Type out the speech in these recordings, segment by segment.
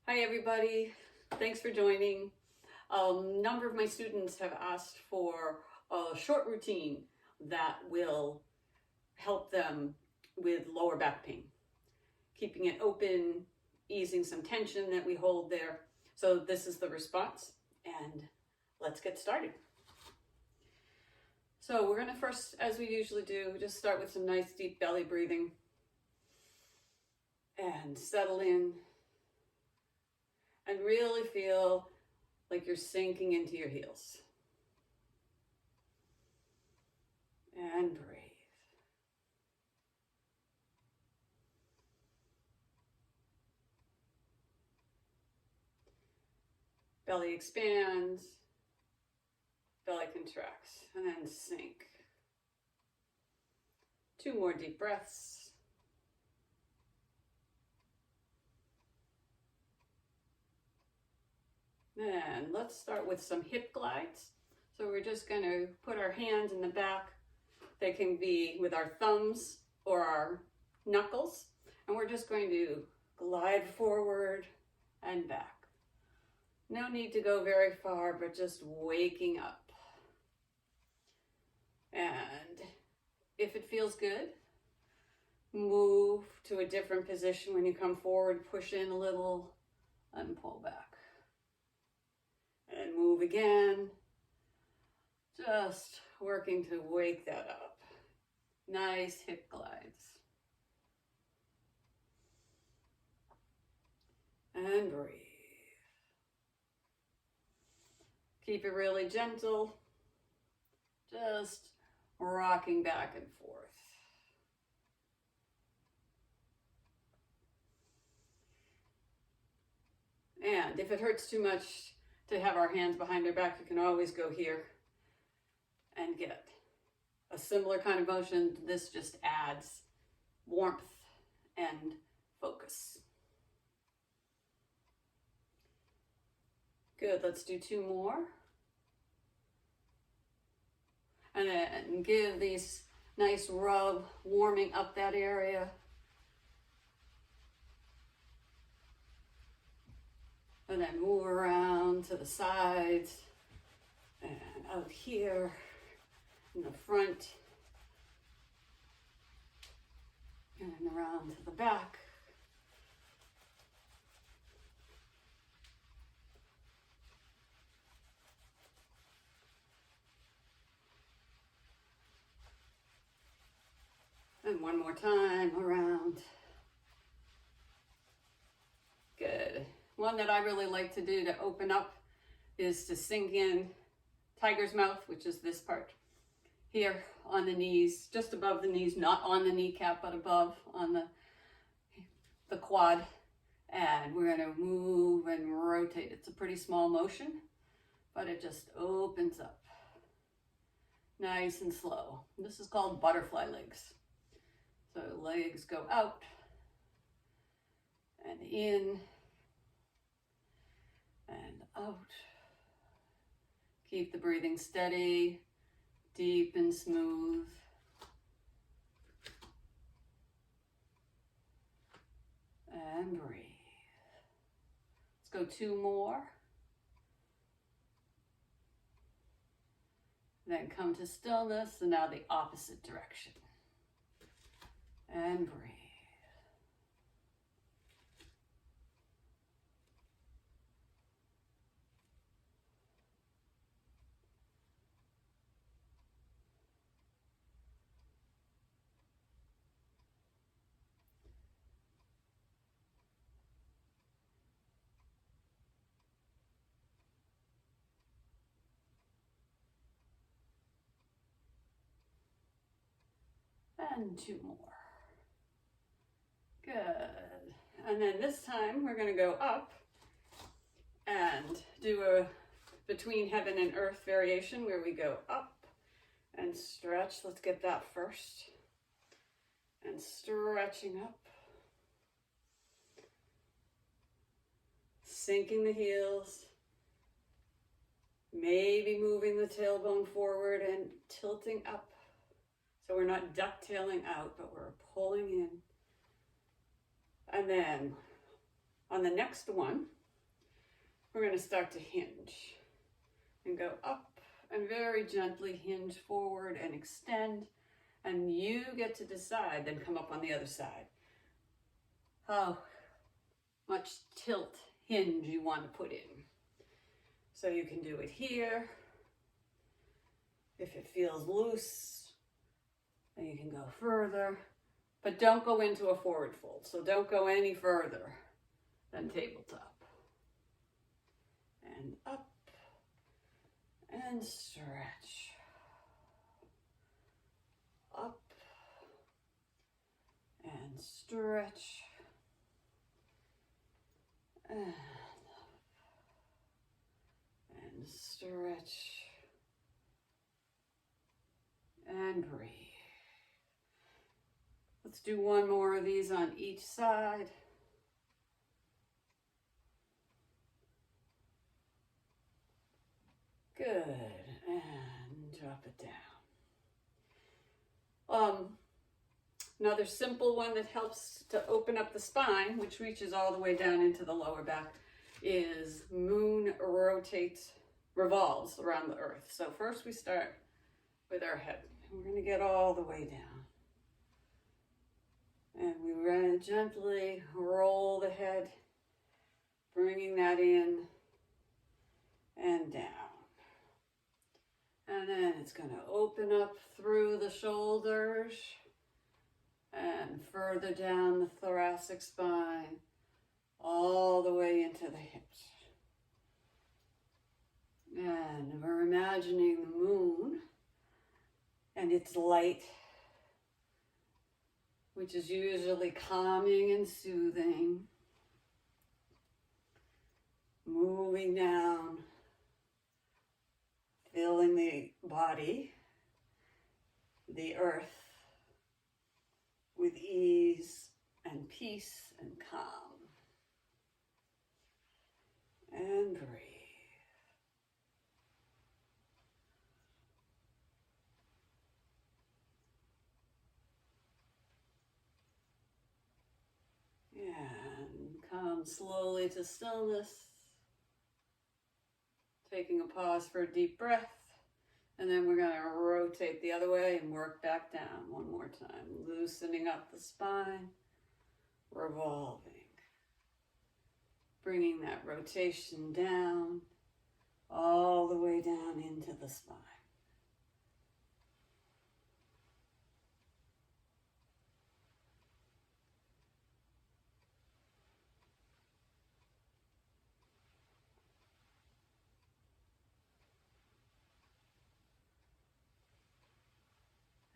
Hi everybody, thanks for joining. A number of my students have asked for a short routine that will help them with lower back pain. Keeping it open, easing some tension that we hold there. So this is the response, and let's get started. So we're gonna first, as we usually do, just start with some nice deep belly breathing and settle in. And really feel like you're sinking into your heels. And breathe. Belly expands, belly contracts, and then sink. 2 more deep breaths. And let's start with some hip glides. So we're just going to put our hands in the back. They can be with our thumbs or our knuckles. And we're just going to glide forward and back. No need to go very far, but just waking up. And if it feels good, move to a different position when you come forward, push in a little and pull back. And move again, just working to wake that up. Nice hip glides. And breathe. Keep it really gentle, just rocking back and forth. And if it hurts too much to have our hands behind our back, you can always go here and get a similar kind of motion. This just adds warmth and focus. Good, let's do 2 more. And then give these nice rub, warming up that area. And then move around to the sides and out here in the front and around to the back. And one more time around. Good. One that I really like to do to open up is to sink in tiger's mouth, which is this part here on the knees, just above the knees, not on the kneecap, but above on the quad. And we're going to move and rotate. It's a pretty small motion, but it just opens up nice and slow. This is called butterfly legs. So legs go out and in and out. Keep the breathing steady, deep and smooth. And breathe. Let's go 2 more. Then come to stillness, and now the opposite direction. And breathe. And 2 more. Good. And then this time we're going to go up and do a between heaven and earth variation where we go up and stretch. Let's get that first. And stretching up. Sinking the heels. Maybe moving the tailbone forward and tilting up. So we're not ducktailing out, but we're pulling in. And then On the next one, we're going to start to hinge and go up and very gently hinge forward and extend. And you get to decide, then come up on the other side, how much tilt hinge you want to put in. So you can do it here. If it feels loose, then you can go further, but don't go into a forward fold. So don't go any further than tabletop. And up and stretch. Up and stretch. And up and stretch. And breathe. Let's do one more of these on each side. Good, and drop it down. Another simple one that helps to open up the spine, which reaches all the way down into the lower back, is moon revolves around the earth. So first we start with our head. We're going to get all the way down. And we gently roll the head, bringing that in and down. And then it's going to open up through the shoulders and further down the thoracic spine, all the way into the hips. And we're imagining the moon and its light, which is usually calming and soothing, moving down, filling the body, the earth, with ease and peace and calm. And breathe. And come slowly to stillness. Taking a pause for a deep breath. And then we're going to rotate the other way and work back down one more time. Loosening up the spine. Revolving. Bringing that rotation down. All the way down into the spine.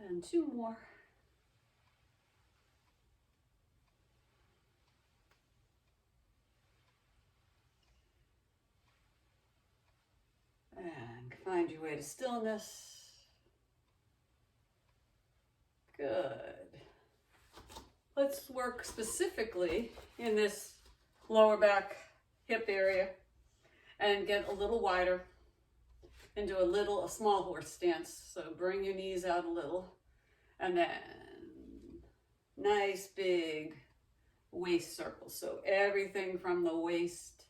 And two more. And find your way to stillness. Good. Let's work specifically in this lower back hip area and get a little wider and do a small horse stance. So bring your knees out a little and then nice big waist circle. So everything from the waist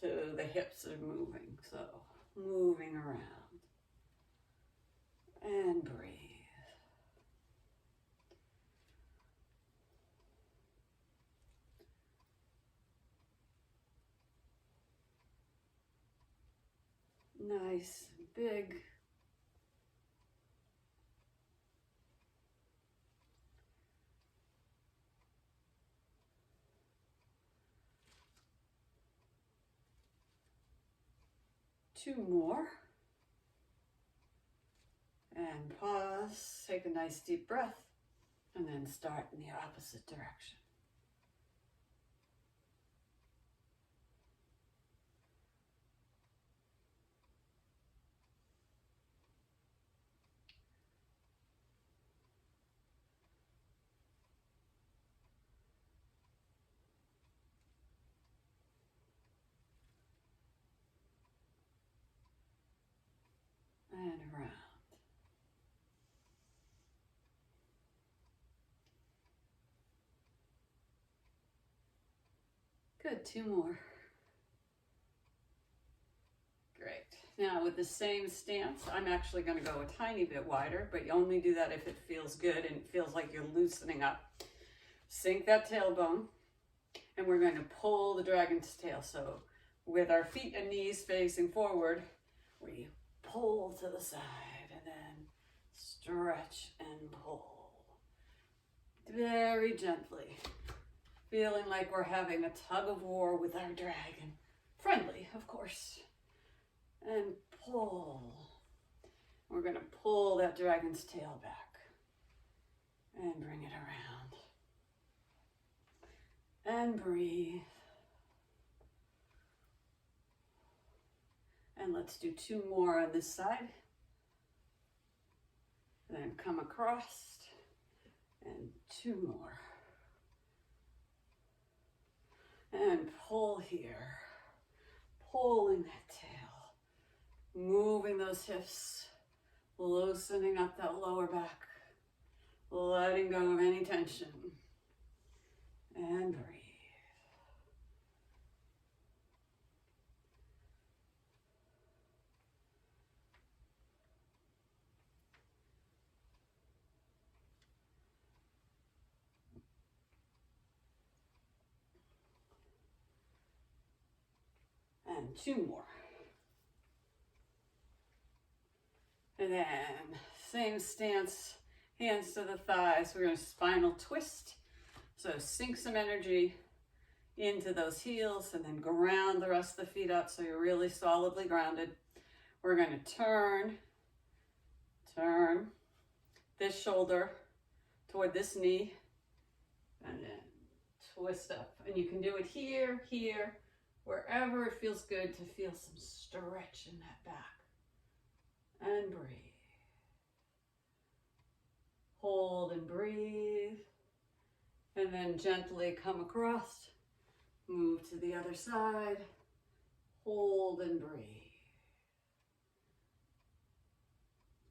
to the hips are moving. So moving around and breathe. Nice, big. Two more. And pause, take a nice deep breath, and then start in the opposite direction. And around. Good, 2 more. Great. Now with the same stance, I'm actually going to go a tiny bit wider, but you only do that if it feels good and it feels like you're loosening up. Sink that tailbone, and we're going to pull the dragon's tail. So with our feet and knees facing forward, we pull to the side and then stretch and pull. Very gently, feeling like we're having a tug of war with our dragon. Friendly, of course. And pull. We're going to pull that dragon's tail back and bring it around. And breathe. And let's do 2 more on this side. Then come across. And 2 more. And pull here. Pulling that tail. Moving those hips. Loosening up that lower back. Letting go of any tension. And breathe. And 2 more. And then same stance, hands to the thighs. We're going to spinal twist. So sink some energy into those heels and then ground the rest of the feet out so you're really solidly grounded. We're going to turn this shoulder toward this knee and then twist up. And you can do it here, here, wherever it feels good to feel some stretch in that back. And breathe. Hold and breathe. And then gently come across. Move to the other side. Hold and breathe.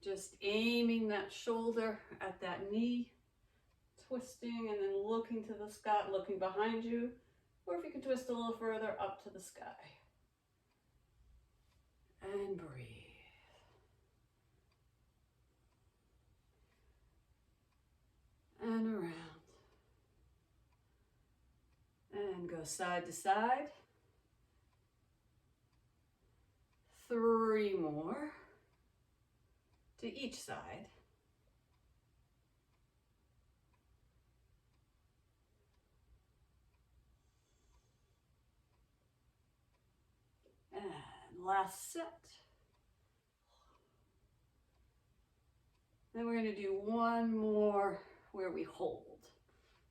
Just aiming that shoulder at that knee. Twisting and then looking to the sky, looking behind you. Or if you can twist a little further, up to the sky. And breathe. And around. And go side to side. 3 more to each side. And last set. Then we're going to do 1 more where we hold.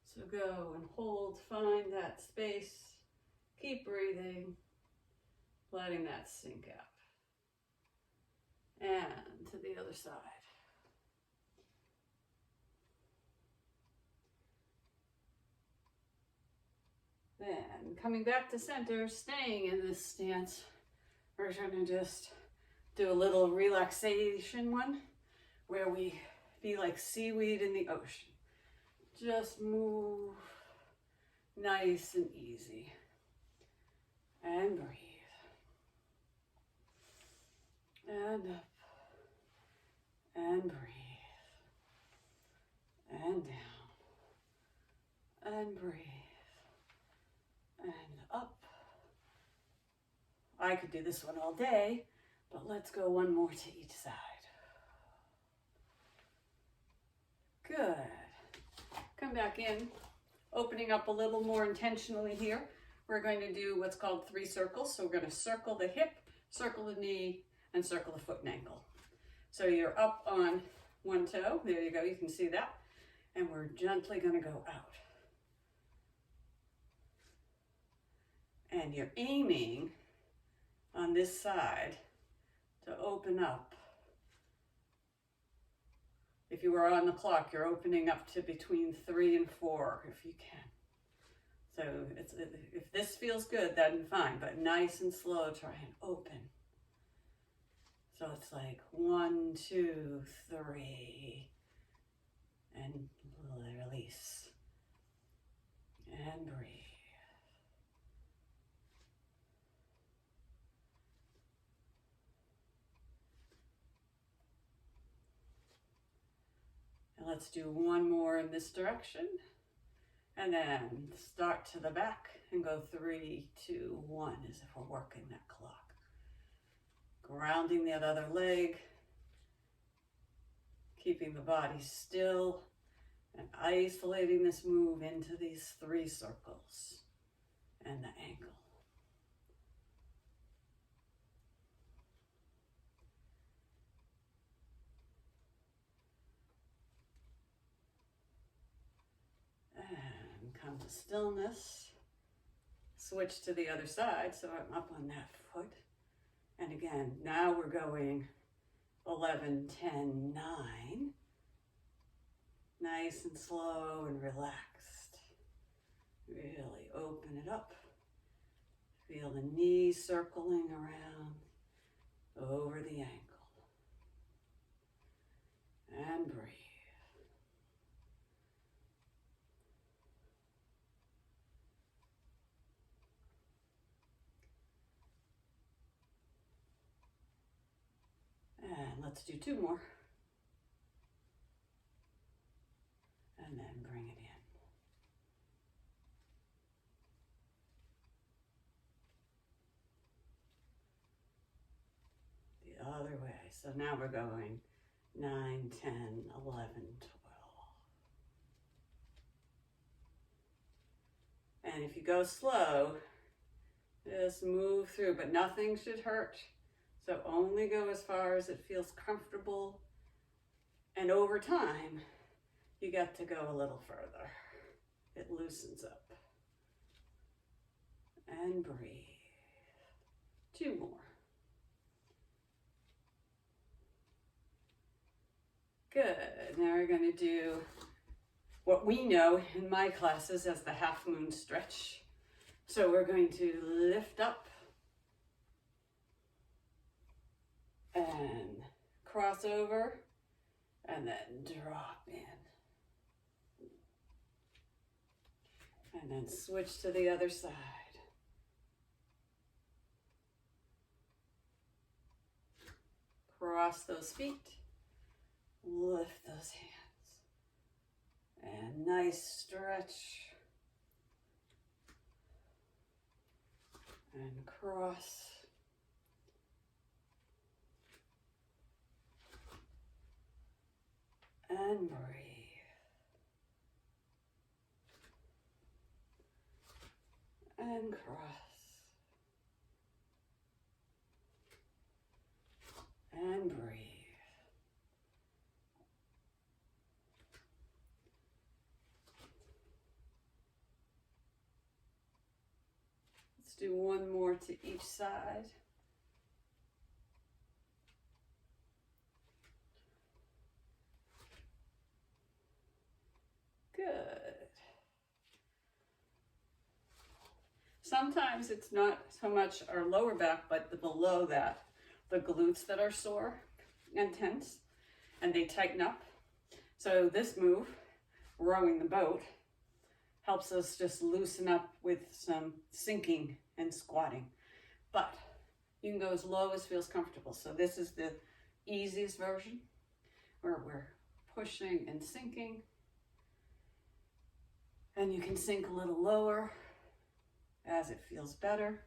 So go and hold, find that space, keep breathing, letting that sink out. And to the other side. Then coming back to center, staying in this stance, we're going to just do a little relaxation one where we be like seaweed in the ocean. Just move nice and easy. And breathe. And up. And breathe. And down. And breathe. And up. I could do this one all day, but let's go 1 more to each side. Good. Come back in, opening up a little more intentionally here. We're going to do what's called 3 circles. So we're going to circle the hip, circle the knee, and circle the foot and ankle. So you're up on 1 toe. There you go. You can see that. And we're gently going to go out. And you're aiming on this side to open up. If you were on the clock, you're opening up to between 3 and 4 if you can. So if this feels good, then fine, but nice and slow, try and open. So it's like 1, 2, 3, and release. And breathe. let's do one more in this direction. And then start to the back and go 3, 2, 1 as if we're working that clock. Grounding the other leg, keeping the body still, and isolating this move into these 3 circles and the ankle. And come to stillness. Switch to the other side, so I'm up on that foot. And again, now we're going 11, 10, 9. Nice and slow and relaxed. Really open it up. Feel the knees circling around over the ankle. And breathe. And let's do 2 more. And then bring it in. The other way. So now we're going 9, 10, 11, 12. And if you go slow, just move through, but nothing should hurt. So only go as far as it feels comfortable. And over time, you get to go a little further. It loosens up. And breathe. 2 more. Good. Now we're going to do what we know in my classes as the Halfmoon Stretch. So we're going to lift up and cross over and then drop in. And then switch to the other side. Cross those feet, lift those hands, and nice stretch. And cross. And breathe. And cross. And breathe. Let's do 1 more to each side. Good. Sometimes it's not so much our lower back, but below that, the glutes that are sore and tense, and they tighten up. So this move, rowing the boat, helps us just loosen up with some sinking and squatting. But you can go as low as feels comfortable. So this is the easiest version, where we're pushing and sinking. And you can sink a little lower as it feels better.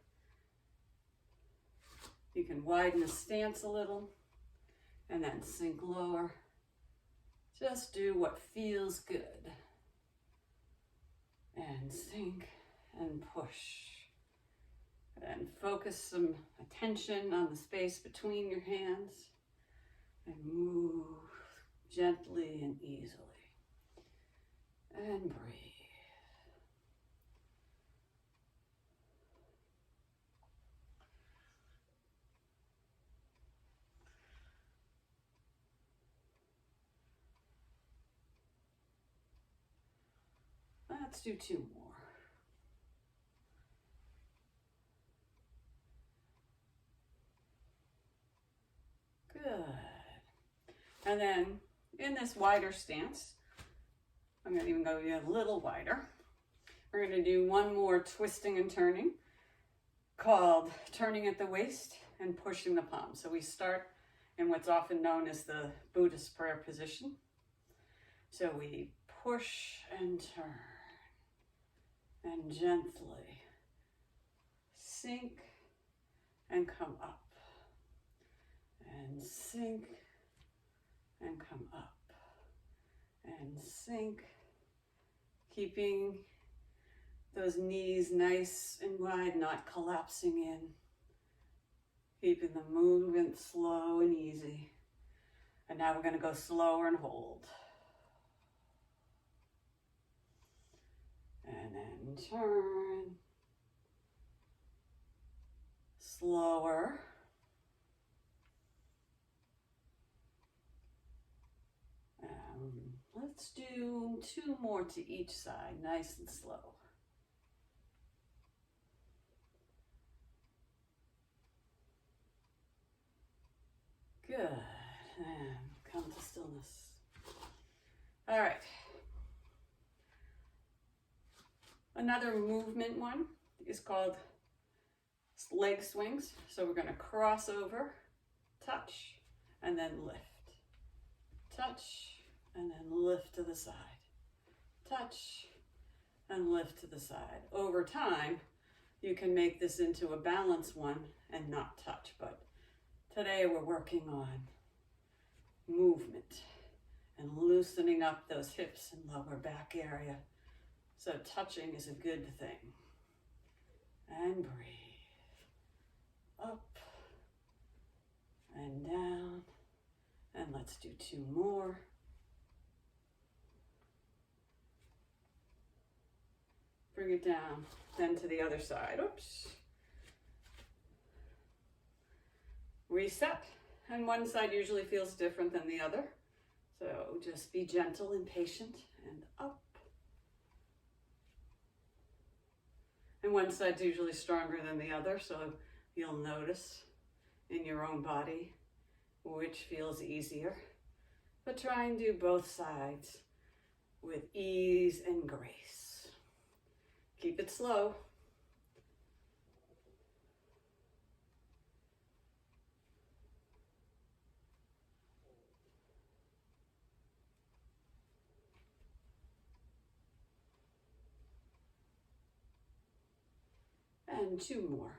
You can widen the stance a little and then sink lower. Just do what feels good. And sink and push. And focus some attention on the space between your hands and move gently and easily. And breathe. Let's do 2 more. Good. And then in this wider stance, I'm going to even go a little wider. We're going to do 1 more twisting and turning called turning at the waist and pushing the palms. So we start in what's often known as the Buddhist prayer position. So we push and turn and gently sink and come up and sink and come up and sink, keeping those knees nice and wide, not collapsing in, keeping the movement slow and easy. And now we're going to go slower and hold. And then turn. Slower. Let's do 2 more to each side, nice and slow. Good. And come to stillness. All right. Another movement one is called leg swings. So we're going to cross over, touch, and then lift. Touch, and then lift to the side. Touch, and lift to the side. Over time, you can make this into a balanced one and not touch, but today we're working on movement and loosening up those hips and lower back area. So touching is a good thing. And breathe. Up and down. And let's do 2 more. Bring it down, then to the other side. Oops. Reset. And one side usually feels different than the other. So just be gentle and patient and up. And one side's usually stronger than the other, so you'll notice in your own body which feels easier. But try and do both sides with ease and grace. Keep it slow. And 2 more.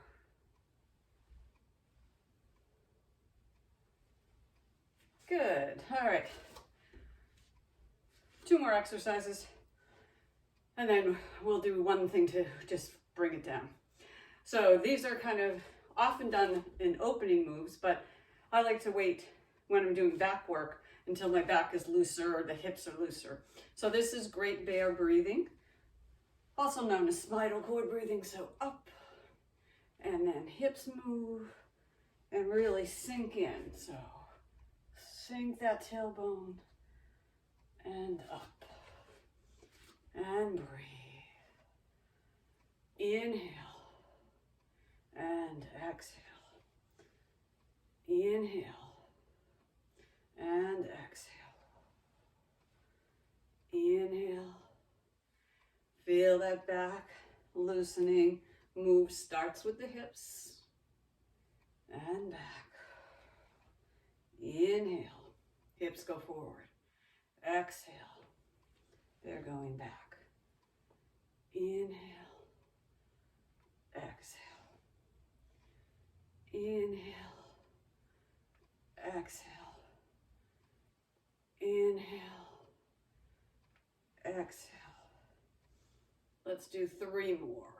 Good. All right. 2 more exercises. And then we'll do one thing to just bring it down. So these are kind of often done in opening moves, but I like to wait when I'm doing back work until my back is looser or the hips are looser. So this is Great Bear breathing, also known as spinal cord breathing. So up, and then hips move and really sink in. So sink that tailbone and up and breathe. Inhale and exhale. Inhale and exhale. Inhale. Feel that back loosening. Move starts with the hips and back. Inhale. Hips go forward. Exhale. They're going back. Inhale. Exhale. Inhale. Exhale. Inhale. Exhale. Let's do 3 more.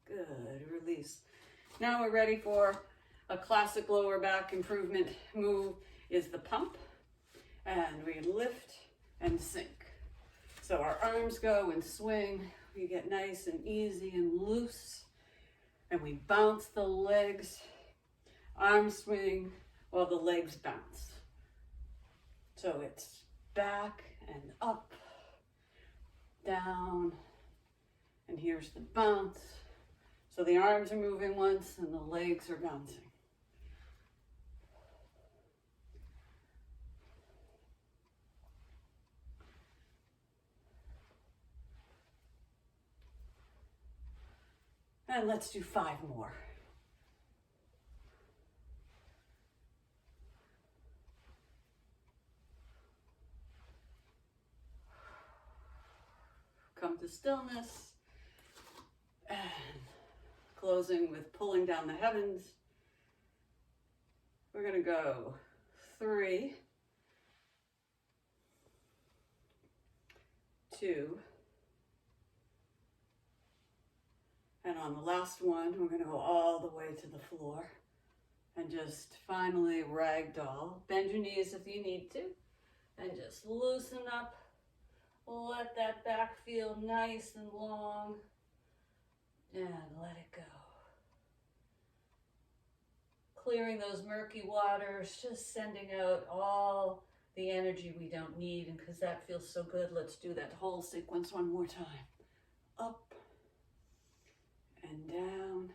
Good, release. Now we're ready for a classic lower back improvement move is the pump. And we lift and sink. So our arms go and swing. We get nice and easy and loose. And we bounce the legs. Arms swing while the legs bounce. So it's back and up, down, and here's the bounce. So the arms are moving once and the legs are bouncing. And let's do 5 more. Come to stillness. And closing with pulling down the heavens. We're going to go 3, 2, and on the last one, we're going to go all the way to the floor and just finally ragdoll. Bend your knees if you need to, and just loosen up. Let that back feel nice and long, and let it go. Clearing those murky waters, just sending out all the energy we don't need, and because that feels so good, let's do that whole sequence one more time. Up and down,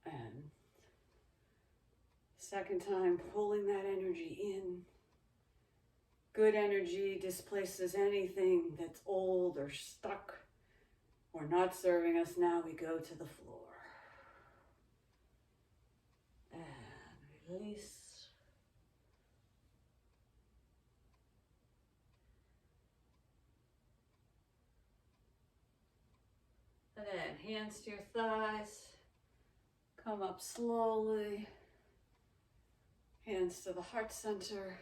and second time pulling that energy in. Good energy displaces anything that's old or stuck or not serving us. Now we go to the floor. And release. And then hands to your thighs. Come up slowly. Hands to the heart center.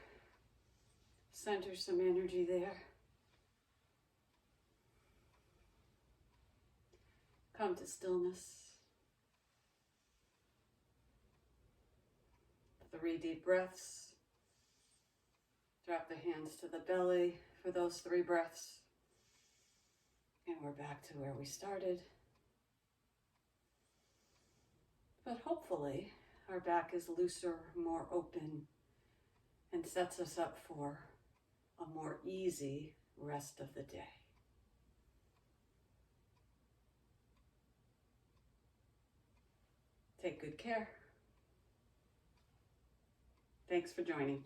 Center some energy there. Come to stillness. 3 deep breaths. Drop the hands to the belly for those 3 breaths. And we're back to where we started. But hopefully our back is looser, more open, and sets us up for a more easy rest of the day. Take good care. Thanks for joining.